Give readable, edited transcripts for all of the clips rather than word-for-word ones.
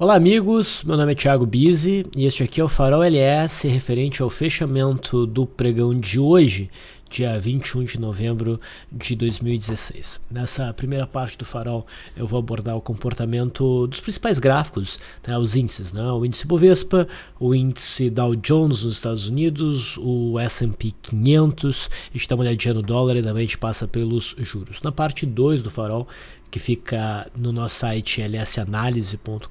Olá amigos, meu nome é Thiago Bizzi e este aqui é o Farol LS referente ao fechamento do pregão de hoje, dia 21 de novembro de 2016. Nessa primeira parte do Farol eu vou abordar o comportamento dos principais gráficos, né, os índices, né, o índice Bovespa, o índice Dow Jones nos Estados Unidos, o S&P 500, a gente dá uma olhadinha no dólar e também a gente passa pelos juros. Na parte 2 do Farol, que fica no nosso site lsanalise.com.br,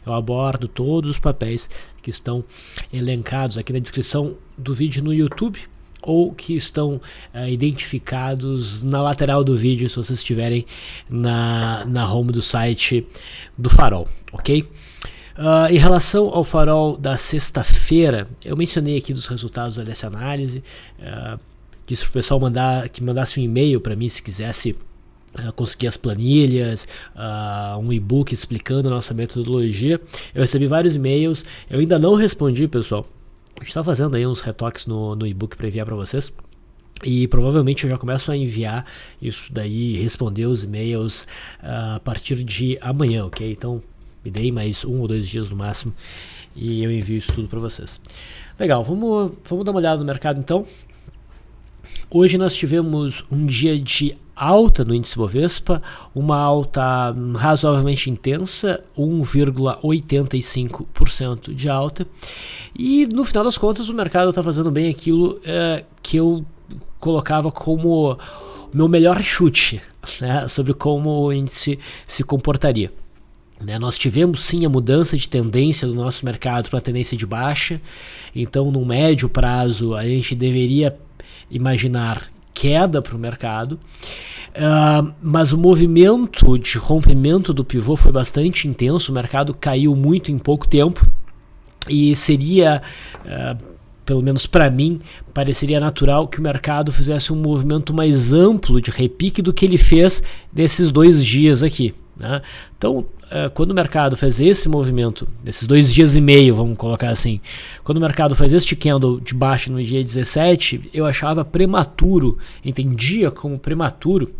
eu abordo todos os papéis que estão elencados aqui na descrição do vídeo no YouTube ou que estão identificados na lateral do vídeo se vocês estiverem na home do site do Farol, ok? Em relação ao Farol da sexta-feira, eu mencionei aqui dos resultados da LS Análise, disse para o pessoal que mandasse um e-mail para mim se quisesse conseguir as planilhas, um e-book explicando a nossa metodologia. Eu recebi vários e-mails, eu ainda não respondi, pessoal. A gente está fazendo aí uns retoques no e-book para enviar para vocês. E provavelmente eu já começo a enviar isso daí, responder os e-mails a partir de amanhã, ok? Então me deem mais 1 ou 2 dias no máximo e eu envio isso tudo para vocês. Legal, vamos dar uma olhada no mercado então. Hoje nós tivemos um dia de alta no índice Bovespa, uma alta razoavelmente intensa, 1,85% de alta, e no final das contas o mercado está fazendo bem aquilo que eu colocava como meu melhor chute, né, sobre como o índice se comportaria. Nós tivemos sim a mudança de tendência do nosso mercado para a tendência de baixa, então no médio prazo a gente deveria imaginar queda para o mercado, mas o movimento de rompimento do pivô foi bastante intenso, o mercado caiu muito em pouco tempo e seria, pelo menos para mim, pareceria natural que o mercado fizesse um movimento mais amplo de repique do que ele fez nesses 2 dias aqui, né? Então, quando o mercado fez esse movimento, nesses 2 dias e meio, vamos colocar assim, quando o mercado fez este candle de baixo no dia 17, eu achava prematuro, entendia como prematuro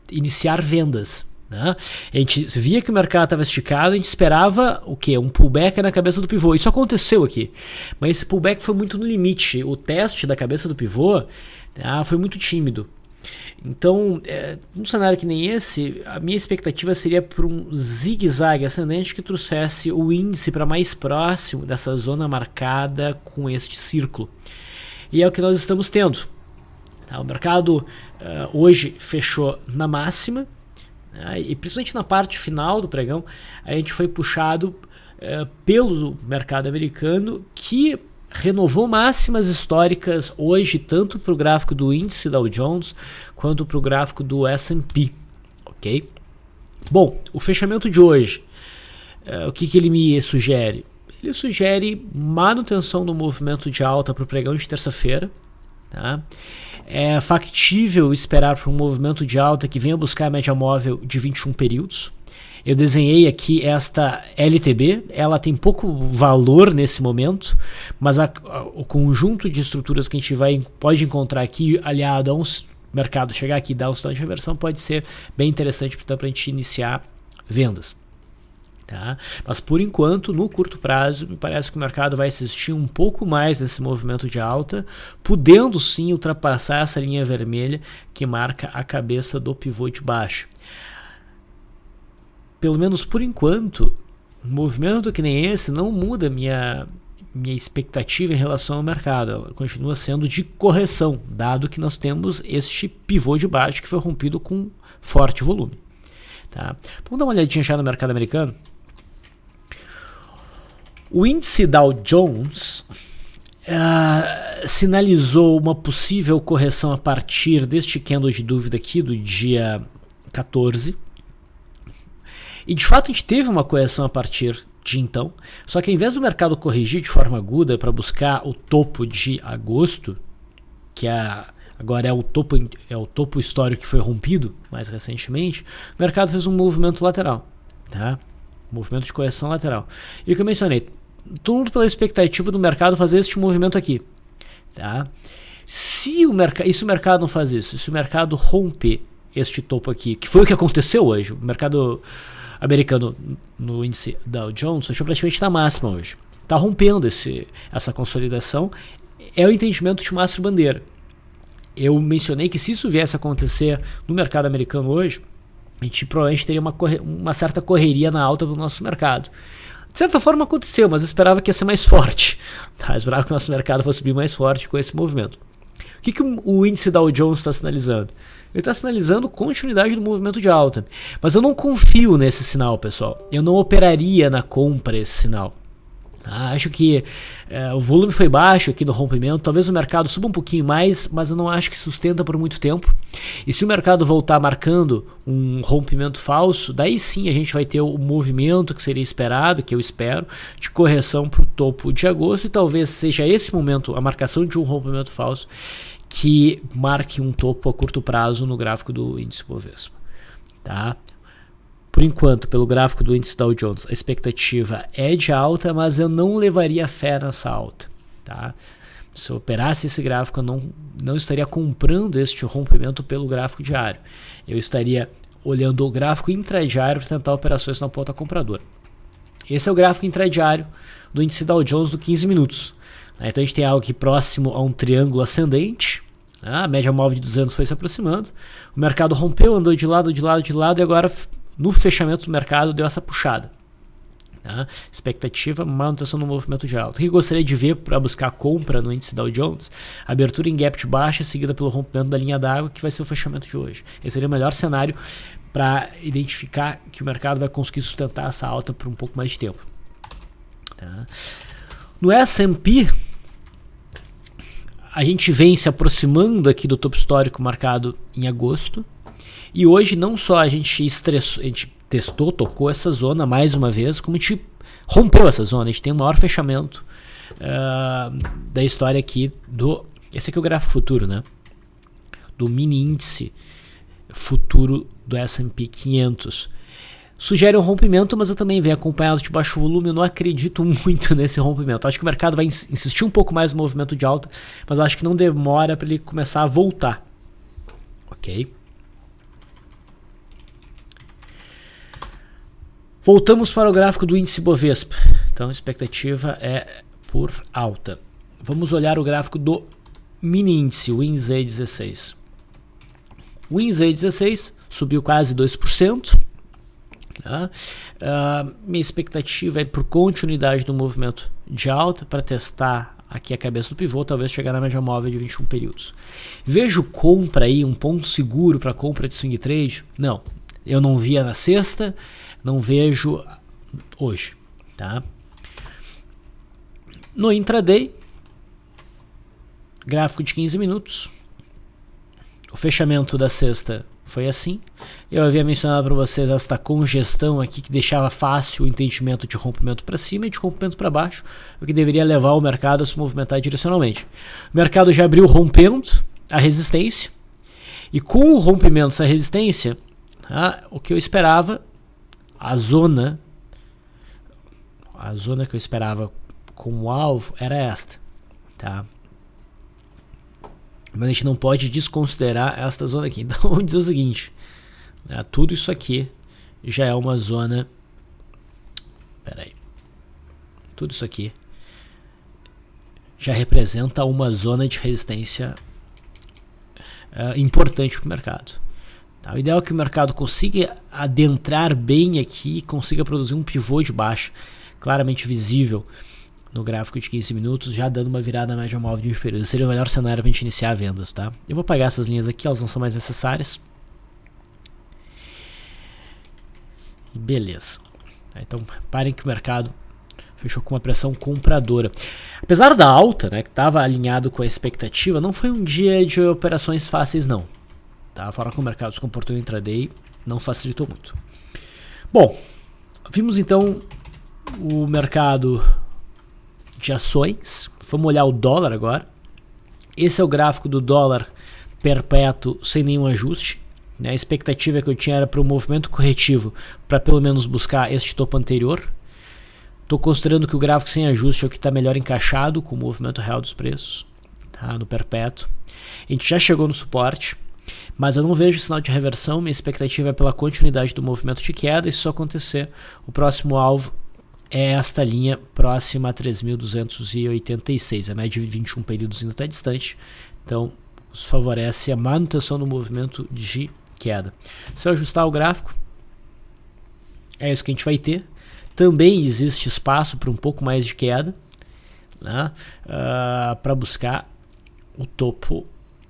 iniciar vendas, né? A gente via que o mercado estava esticado, a gente esperava o quê? Um pullback na cabeça do pivô. Isso aconteceu aqui, mas esse pullback foi muito no limite. O teste da cabeça do pivô foi muito tímido. Então, num cenário que nem esse, a minha expectativa seria por um zigue-zague ascendente que trouxesse o índice para mais próximo dessa zona marcada com este círculo. E é o que nós estamos tendo. O mercado hoje fechou na máxima, e principalmente na parte final do pregão, a gente foi puxado pelo mercado americano, que renovou máximas históricas hoje, tanto para o gráfico do índice Dow Jones quanto para o gráfico do S&P, ok? Bom, o fechamento de hoje, o que ele me sugere? Ele sugere manutenção do movimento de alta para o pregão de terça-feira, tá? É factível esperar por um movimento de alta que venha buscar a média móvel de 21 períodos. Eu desenhei aqui esta LTB, ela tem pouco valor nesse momento, mas o conjunto de estruturas que a gente pode encontrar aqui, aliado a um mercado chegar aqui e dar um sinal de reversão, pode ser bem interessante para a gente iniciar vendas. Tá? Mas por enquanto, no curto prazo, me parece que o mercado vai assistir um pouco mais nesse movimento de alta, podendo sim ultrapassar essa linha vermelha que marca a cabeça do pivô de baixo. Pelo menos por enquanto, um movimento que nem esse não muda minha expectativa em relação ao mercado. Ela continua sendo de correção, dado que nós temos este pivô de baixo que foi rompido com forte volume. Tá? Vamos dar uma olhadinha já no mercado americano. O índice Dow Jones sinalizou uma possível correção a partir deste candle de dúvida aqui do dia 14. E de fato a gente teve uma correção a partir de então, só que ao invés do mercado corrigir de forma aguda para buscar o topo de agosto, que agora é o topo histórico que foi rompido mais recentemente, o mercado fez um movimento lateral, tá? Um movimento de correção lateral. E o que eu mencionei, tudo pela expectativa do mercado fazer este movimento aqui, tá? Se o mercado não faz isso, se o mercado romper este topo aqui, que foi o que aconteceu hoje, o mercado americano no índice Dow Jones fechou praticamente na máxima hoje. Está rompendo essa consolidação. É o entendimento de Márcio Bandeira. Eu mencionei que se isso viesse a acontecer no mercado americano hoje, a gente provavelmente teria uma certa correria na alta do nosso mercado. De certa forma aconteceu, mas eu esperava que ia ser mais forte. Eu esperava que o nosso mercado fosse subir mais forte com esse movimento. O que o índice Dow Jones está sinalizando? Ele está sinalizando continuidade do movimento de alta. Mas eu não confio nesse sinal, pessoal. Eu não operaria na compra esse sinal. Acho que o volume foi baixo aqui no rompimento. Talvez o mercado suba um pouquinho mais, mas eu não acho que sustenta por muito tempo. E se o mercado voltar marcando um rompimento falso, daí sim a gente vai ter o movimento que seria esperado, que eu espero, de correção para o topo de agosto. E talvez seja esse momento, a marcação de um rompimento falso, que marque um topo a curto prazo no gráfico do índice Bovespa. Tá? Por enquanto, pelo gráfico do índice Dow Jones, a expectativa é de alta, mas eu não levaria fé nessa alta. Tá? Se eu operasse esse gráfico, eu não estaria comprando este rompimento pelo gráfico diário. Eu estaria olhando o gráfico intradiário para tentar operações na ponta compradora. Esse é o gráfico intradiário do índice Dow Jones do 15 minutos. Então a gente tem algo aqui próximo a um triângulo ascendente. A média móvel de 200 foi se aproximando. O mercado rompeu, andou de lado e agora no fechamento do mercado deu essa puxada. Tá? Expectativa, manutenção no movimento de alta. O que eu gostaria de ver para buscar compra no índice Dow Jones? Abertura em gap de baixa, seguida pelo rompimento da linha d'água, que vai ser o fechamento de hoje. Esse seria o melhor cenário para identificar que o mercado vai conseguir sustentar essa alta por um pouco mais de tempo. Tá? No S&P, a gente vem se aproximando aqui do topo histórico marcado em agosto. E hoje não só a gente testou, tocou essa zona mais uma vez, como a gente rompeu essa zona. A gente tem o maior fechamento da história aqui esse aqui é o gráfico futuro, né? Do mini índice futuro do S&P 500. Sugere um rompimento, mas eu também venho acompanhado de baixo volume. Eu não acredito muito nesse rompimento. Acho que o mercado vai insistir um pouco mais no movimento de alta, mas acho que não demora para ele começar a voltar. Ok? Voltamos para o gráfico do índice Bovespa. Então a expectativa é por alta. Vamos olhar o gráfico do mini índice, o WINZ16. O WINZ16 subiu quase 2%. Tá? Minha expectativa é por continuidade do movimento de alta para testar aqui a cabeça do pivô, talvez chegar na média móvel de 21 períodos. Vejo compra aí, um ponto seguro para compra de swing trade? Não, eu não via na sexta, não vejo hoje. Tá? No intraday, gráfico de 15 minutos, o fechamento da sexta foi assim. Eu havia mencionado para vocês esta congestão aqui que deixava fácil o entendimento de rompimento para cima e de rompimento para baixo, o que deveria levar o mercado a se movimentar direcionalmente. O mercado já abriu rompendo a resistência, e com o rompimento dessa resistência, o que eu esperava, a zona que eu esperava como alvo era esta, tá? Mas a gente não pode desconsiderar esta zona aqui. Então vamos dizer o seguinte, tudo isso aqui já é uma zona, tudo isso aqui já representa uma zona de resistência importante para o mercado. Tá? O ideal é que o mercado consiga adentrar bem aqui, consiga produzir um pivô de baixa claramente visível no gráfico de 15 minutos, já dando uma virada na média móvel de 20 períodos. Seria o melhor cenário para a gente iniciar vendas. Tá? Eu vou apagar essas linhas aqui, elas não são mais necessárias. Beleza. Então, parem que o mercado fechou com uma pressão compradora. Apesar da alta, né, que estava alinhado com a expectativa, não foi um dia de operações fáceis, não. Tá? A forma como o mercado se comportou no intraday não facilitou muito. Bom, vimos então o mercado de ações. Vamos olhar o dólar agora. Esse é o gráfico do dólar perpétuo sem nenhum ajuste. Né? A expectativa que eu tinha era para o movimento corretivo, para pelo menos buscar este topo anterior. Estou considerando que o gráfico sem ajuste é o que está melhor encaixado com o movimento real dos preços, tá? No perpétuo. A gente já chegou no suporte. Mas eu não vejo sinal de reversão, minha expectativa é pela continuidade do movimento de queda, e se isso acontecer, o próximo alvo é esta linha próxima a 3.286, a média de 21 períodos ainda está distante, então isso favorece a manutenção do movimento de queda. Se eu ajustar o gráfico, é isso que a gente vai ter. Também existe espaço para um pouco mais de queda, né, para buscar o topo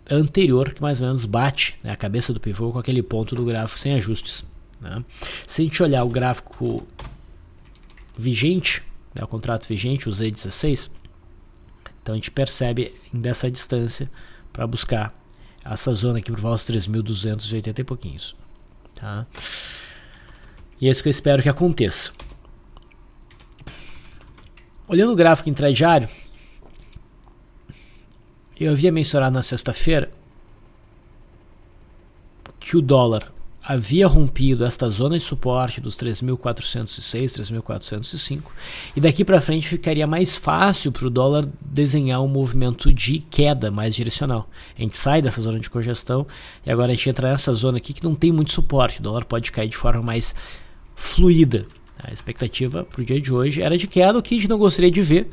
anterior, que mais ou menos bate, né, a cabeça do pivô com aquele ponto do gráfico sem ajustes, né. Se a gente olhar o gráfico vigente, né, o contrato vigente, o Z16, então a gente percebe dessa distância para buscar essa zona aqui por volta dos 3.280 e pouquinhos, tá? E é isso que eu espero que aconteça. Olhando o gráfico intradiário, eu havia mencionado na sexta-feira que o dólar havia rompido esta zona de suporte dos 3.406, 3.405, e daqui para frente ficaria mais fácil para o dólar desenhar um movimento de queda mais direcional. A gente sai dessa zona de congestão e agora a gente entra nessa zona aqui que não tem muito suporte, o dólar pode cair de forma mais fluida. A expectativa para o dia de hoje era de queda, o que a gente não gostaria de ver,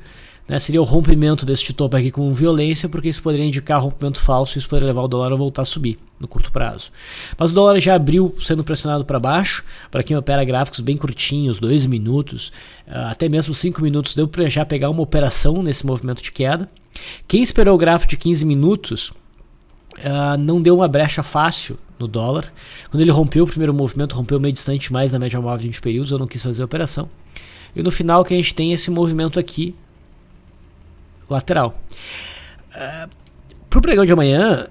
né, seria o rompimento deste topo aqui com violência, porque isso poderia indicar rompimento falso e isso poderia levar o dólar a voltar a subir no curto prazo. Mas o dólar já abriu sendo pressionado para baixo. Para quem opera gráficos bem curtinhos, 2 minutos, até mesmo 5 minutos, deu para já pegar uma operação nesse movimento de queda. Quem esperou o gráfico de 15 minutos não deu uma brecha fácil no dólar. Quando ele rompeu o primeiro movimento, rompeu meio distante mais na média móvel de 20 períodos, eu não quis fazer a operação. E no final que a gente tem esse movimento aqui lateral. Para o pregão de amanhã,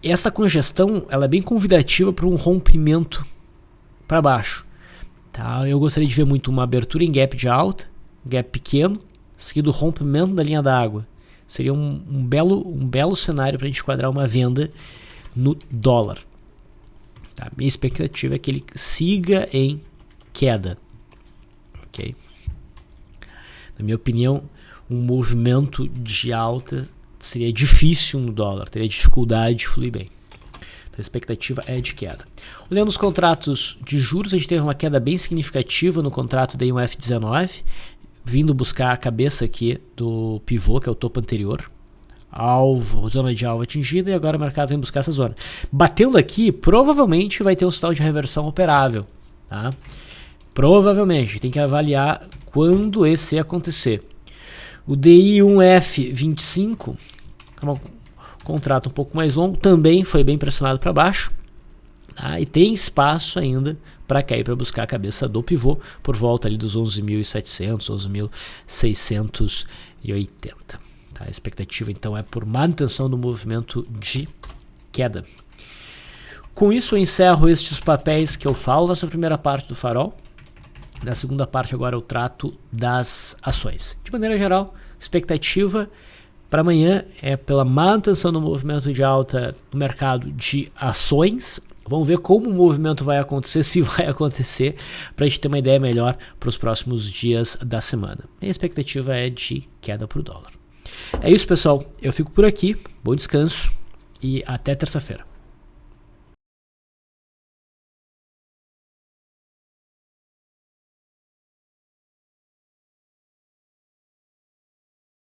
essa congestão ela é bem convidativa para um rompimento para baixo. Tá? Eu gostaria de ver muito uma abertura em gap de alta, gap pequeno, seguido do rompimento da linha d'água. Seria um belo cenário para a gente enquadrar uma venda no dólar. Tá? Minha expectativa é que ele siga em queda. Ok? Na minha opinião, um movimento de alta seria difícil no dólar, teria dificuldade de fluir bem. Então a expectativa é de queda. Olhando os contratos de juros, a gente teve uma queda bem significativa no contrato da I1F19, vindo buscar a cabeça aqui do pivô, que é o topo anterior. Alvo, zona de alvo atingida, e agora o mercado vem buscar essa zona. Batendo aqui, provavelmente vai ter um sinal de reversão operável. Tá? Provavelmente, tem que avaliar quando esse acontecer. O DI1F25, que é um contrato um pouco mais longo, também foi bem pressionado para baixo, tá? E tem espaço ainda para cair, para buscar a cabeça do pivô por volta ali dos 11.700, 11.680. Tá? A expectativa então é por manutenção do movimento de queda. Com isso eu encerro estes papéis que eu falo nessa primeira parte do farol. Na segunda parte agora eu trato das ações. De maneira geral, expectativa para amanhã é pela manutenção do movimento de alta no mercado de ações. Vamos ver como o movimento vai acontecer, se vai acontecer, para a gente ter uma ideia melhor para os próximos dias da semana. A expectativa é de queda para o dólar. É isso, pessoal. Eu fico por aqui. Bom descanso e até terça-feira.